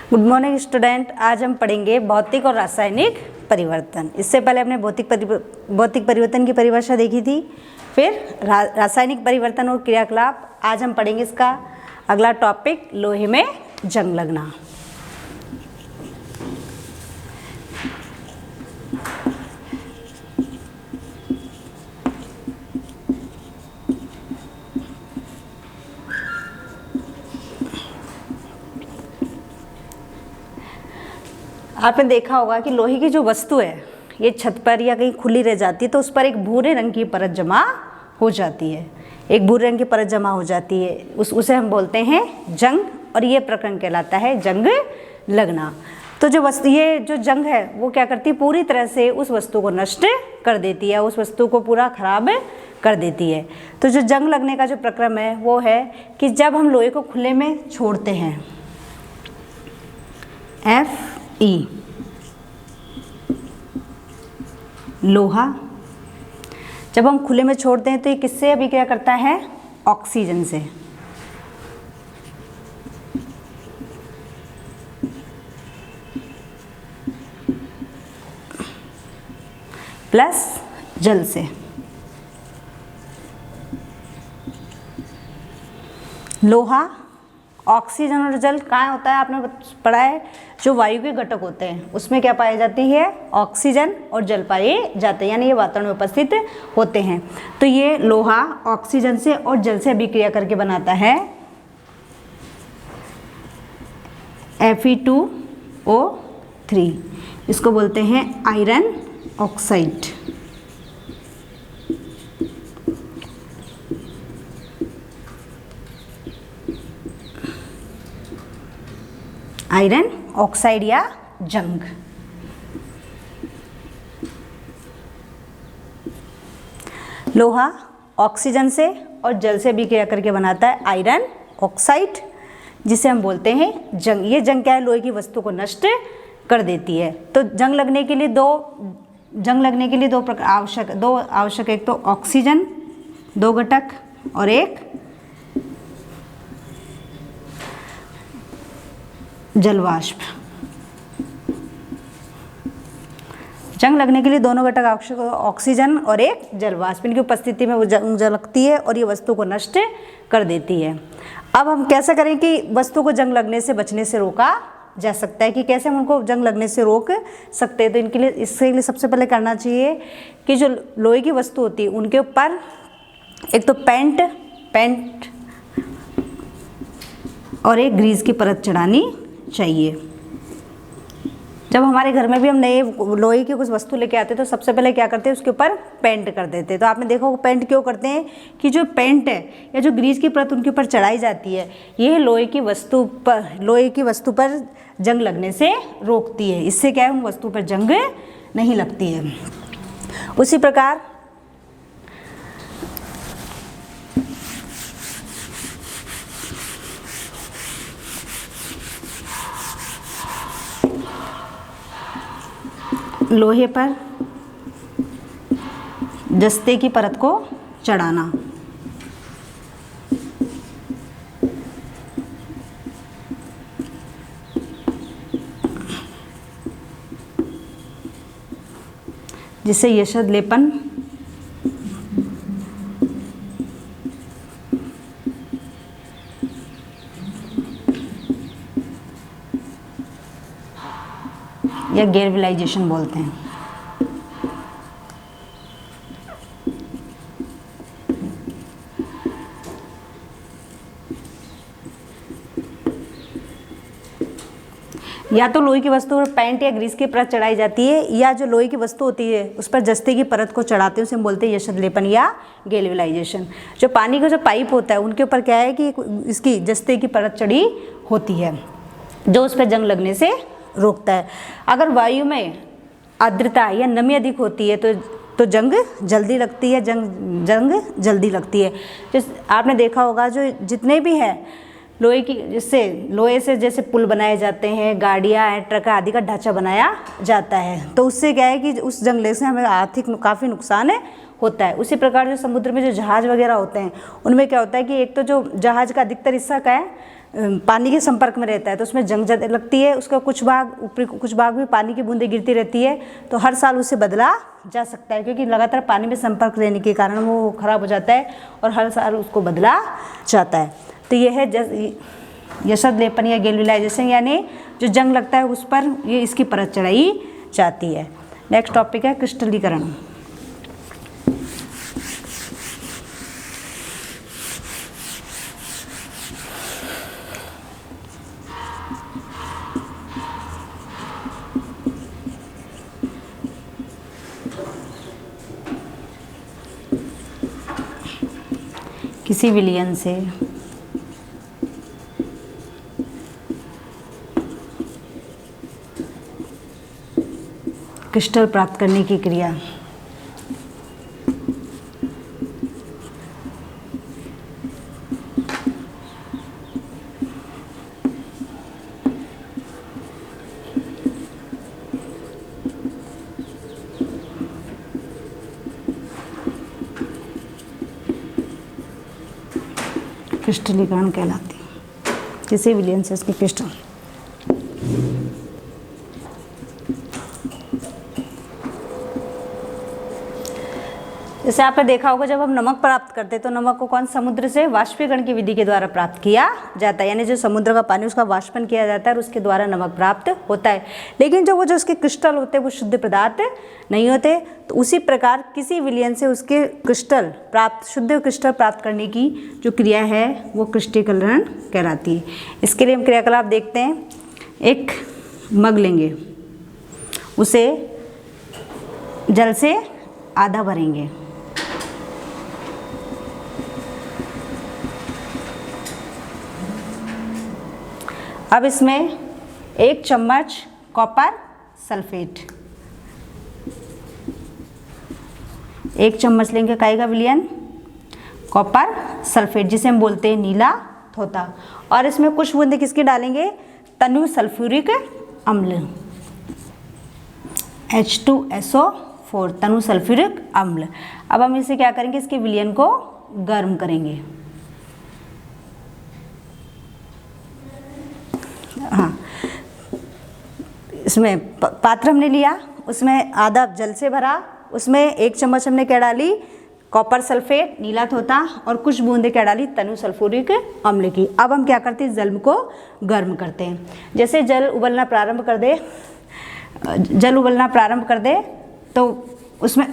Good morning student. आज हम पढ़ेंगे भौतिक और रासायनिक परिवर्तन। इससे पहले हमने भौतिक परिवर्तन की परिभाषा देखी थी, फिर रासायनिक परिवर्तन और क्रियाकलाप। आज हम पढ़ेंगे इसका अगला टॉपिक, लोहे में जंग लगना। आपने देखा होगा कि लोहे की जो वस्तु है ये छत पर या कहीं खुली रह जाती है तो उस पर एक भूरे रंग की परत जमा हो जाती है। एक भूरे रंग की परत जमा हो जाती है, उसे हम बोलते हैं जंग, और ये प्रकरण कहलाता है जंग लगना। तो जो वस्तु, ये जो जंग है वो क्या करती है, पूरी तरह से उस वस्तु को नष्ट कर देती है, उस वस्तु को पूरा खराब कर देती है। तो जो जंग लगने का जो प्रक्रम है वो है कि जब हम लोहे को खुले में छोड़ते हैं, Fe लोहा जब हम खुले में छोड़ते हैं तो ये किससे अभिक्रिया करता है, ऑक्सीजन से। प्लस जल से। लोहा, ऑक्सीजन और जल कहाँ होता है, आपने पढ़ा है जो वायु के घटक होते हैं उसमें क्या पाई जाती है, ऑक्सीजन और जल पाए जाते हैं, यानी ये वातावरण में उपस्थित होते हैं। तो ये लोहा ऑक्सीजन से और जल से अभिक्रिया करके बनाता है Fe2O3, इसको बोलते हैं आयरन ऑक्साइड। आयरन ऑक्साइड या जंग। लोहा ऑक्सीजन से और जल से अभिक्रिया करके बनाता है आयरन ऑक्साइड, जिसे हम बोलते हैं जंग। ये जंग क्या है, लोहे की वस्तु को नष्ट कर देती है। तो जंग लगने के लिए दो प्रकार आवश्यक, एक तो ऑक्सीजन, दो घटक, और एक जलवाष्प। जंग लगने के लिए दोनों घटक आवश्यक, ऑक्सीजन और एक जलवाष्प। इनकी उपस्थिति में वो जंग लगती है और ये वस्तु को नष्ट कर देती है। अब हम कैसा करें कि वस्तु को जंग लगने से बचने से रोका जा सकता है, कि कैसे हम उनको जंग लगने से रोक सकते हैं। तो इसके लिए सबसे पहले करना चाहिए कि जो लोहे की वस्तु होती है उनके ऊपर एक तो पेंट और एक ग्रीस की परत चढ़ानी चाहिए। जब हमारे घर में भी हम नए लोहे की कुछ वस्तु लेके आते हैं तो सबसे पहले क्या करते हैं, उसके ऊपर पेंट कर देते हैं। तो आपने देखा पेंट क्यों करते हैं कि जो पेंट है या जो ग्रीस की परत उनके ऊपर चढ़ाई जाती है, यह लोहे की वस्तु पर जंग लगने से रोकती है। इससे क्या है, उन वस्तु पर जंग नहीं लगती है। उसी प्रकार लोहे पर जस्ते की परत को चढ़ाना। जिससे यशद लेपन या गैल्वेनाइजेशन बोलते हैं। या तो लोहे की वस्तु पर पेंट या ग्रीस की परत चढ़ाई जाती है, या जो लोहे की वस्तु होती है उस पर जस्ते की परत को चढ़ाते हैं, उसे हम बोलते हैं यशद लेपन या गैल्वेनाइजेशन। जो पानी का जो पाइप होता है उनके ऊपर क्या है कि इसकी जस्ते की परत चढ़ी होती है, जो उस पर जंग लगने से रोकता है। अगर वायु में आर्द्रता या नमी अधिक होती है तो जंग जल्दी लगती है, जंग जल्दी लगती है। आपने देखा होगा जो जितने भी है लोहे से जैसे पुल बनाए जाते हैं, गाड़ियाँ, ट्रक आदि का ढांचा बनाया जाता है, तो उससे क्या है कि उस जंगले से हमें आर्थिक काफ़ी नुकसान होता है। उसी प्रकार जो समुद्र में जो जहाज़ वगैरह होते हैं उनमें क्या होता है कि एक तो जो जहाज़ का अधिकतर हिस्सा क्या है, पानी के संपर्क में रहता है तो उसमें जंग लगती है, उसका कुछ भाग ऊपरी कुछ भाग भी पानी की बूंदें गिरती रहती है, तो हर साल उसे बदला जा सकता है क्योंकि लगातार पानी में संपर्क रहने के कारण वो खराब हो जाता है और हर साल उसको बदला जाता है। तो यह है यशद लेपन या गैल्वेनाइजेशन, यानी जो जंग लगता है उस पर ये इसकी परत चढ़ाई जाती है। नेक्स्ट टॉपिक है क्रिस्टलीकरण। किसी विलयन से क्रिस्टल प्राप्त करने की क्रिया क्रिस्टलीकरण कहलाती है। किसी विलयन से उसके क्रिस्टल। जैसे आपने देखा होगा जब हम नमक प्राप्त करते हैं तो नमक को कौन समुद्र से वाष्पीकरण की विधि के द्वारा प्राप्त किया जाता है, यानी जो समुद्र का पानी उसका वाष्पन किया जाता है और उसके द्वारा नमक प्राप्त होता है। लेकिन जो उसके क्रिस्टल होते हैं वो शुद्ध पदार्थ नहीं होते, तो उसी प्रकार किसी विलयन से उसके क्रिस्टल प्राप्त शुद्ध क्रिस्टल प्राप्त करने की जो क्रिया है वो क्रिस्टलीकरण कहलाती है। इसके लिए हम क्रियाकलाप देखते हैं। एक मग लेंगे, उसे जल से आधा भरेंगे, अब इसमें 1 चम्मच कॉपर सल्फेट, 1 चम्मच लेंगे काहे का विलयन, कॉपर सल्फेट जिसे हम बोलते हैं नीला थोथा, और इसमें कुछ बूंदे किसकी डालेंगे, तनु सल्फ्यूरिक अम्ल H2SO4 तनु सल्फ्यूरिक अम्ल। अब हम इसे क्या करेंगे, इसके विलयन को गर्म करेंगे। हाँ, इसमें पात्र हमने लिया, उसमें आधा जल से भरा, उसमें 1 चम्मच हमने क्या डाली, कॉपर सल्फेट नीला थोथा, और कुछ बूंदे क्या डाली, तनु सल्फ्यूरिक अम्ल की। अब हम क्या करते हैं, जल को गर्म करते हैं। जैसे जल उबलना प्रारंभ कर दे तो उसमें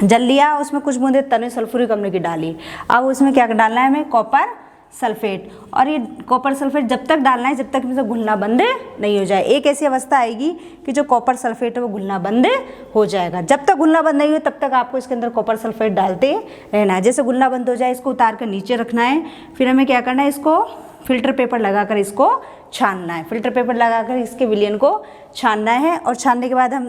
जल लिया, उसमें कुछ बूंदे तनु सल्फ्यूरिक अम्ल की डाली। अब उसमें क्या डालना है हमें, कॉपर सल्फेट, और ये कॉपर सल्फेट जब तक डालना है जब तक इसमें घुलना बंद नहीं हो जाए। एक ऐसी अवस्था आएगी कि जो कॉपर सल्फेट है वो घुलना बंद हो जाएगा। जब तक घुलना बंद नहीं हो तब तक आपको इसके अंदर कॉपर सल्फेट डालते रहना है। जैसे घुलना बंद हो जाए इसको उतार कर नीचे रखना है, फिर हमें क्या करना है, इसको फिल्टर पेपर लगाकर इसको छानना है। फिल्टर पेपर लगाकर इसके विलयन को छानना है, और छानने के बाद हम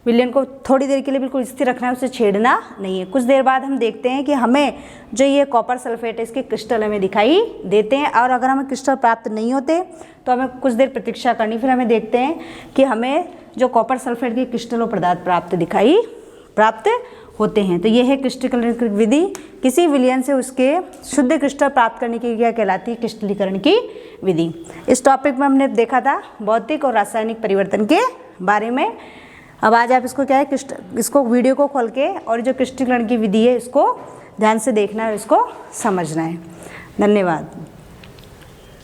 विलयन को थोड़ी देर के लिए बिल्कुल स्थिर रखना है, उसे छेड़ना नहीं है। कुछ देर बाद हम देखते हैं कि हमें जो ये कॉपर सल्फेट है इसके क्रिस्टल हमें दिखाई देते हैं, और अगर हमें क्रिस्टल प्राप्त नहीं होते तो हमें कुछ देर प्रतीक्षा करनी, फिर हमें देखते हैं कि हमें जो कॉपर सल्फेट के क्रिस्टल और पदार्थ प्राप्त होते हैं। तो ये है क्रिस्टलीकरण की विधि। किसी विलयन से उसके शुद्ध क्रिस्टल प्राप्त करने की क्या कहलाती है, क्रिस्टलीकरण की विधि। इस टॉपिक में हमने देखा था भौतिक और रासायनिक परिवर्तन के बारे में। अब आज आप इसको क्या है, इसको वीडियो को खोल के और जो क्रिस्टलीकरण की विधि है इसको ध्यान से देखना है और इसको समझना है। धन्यवाद।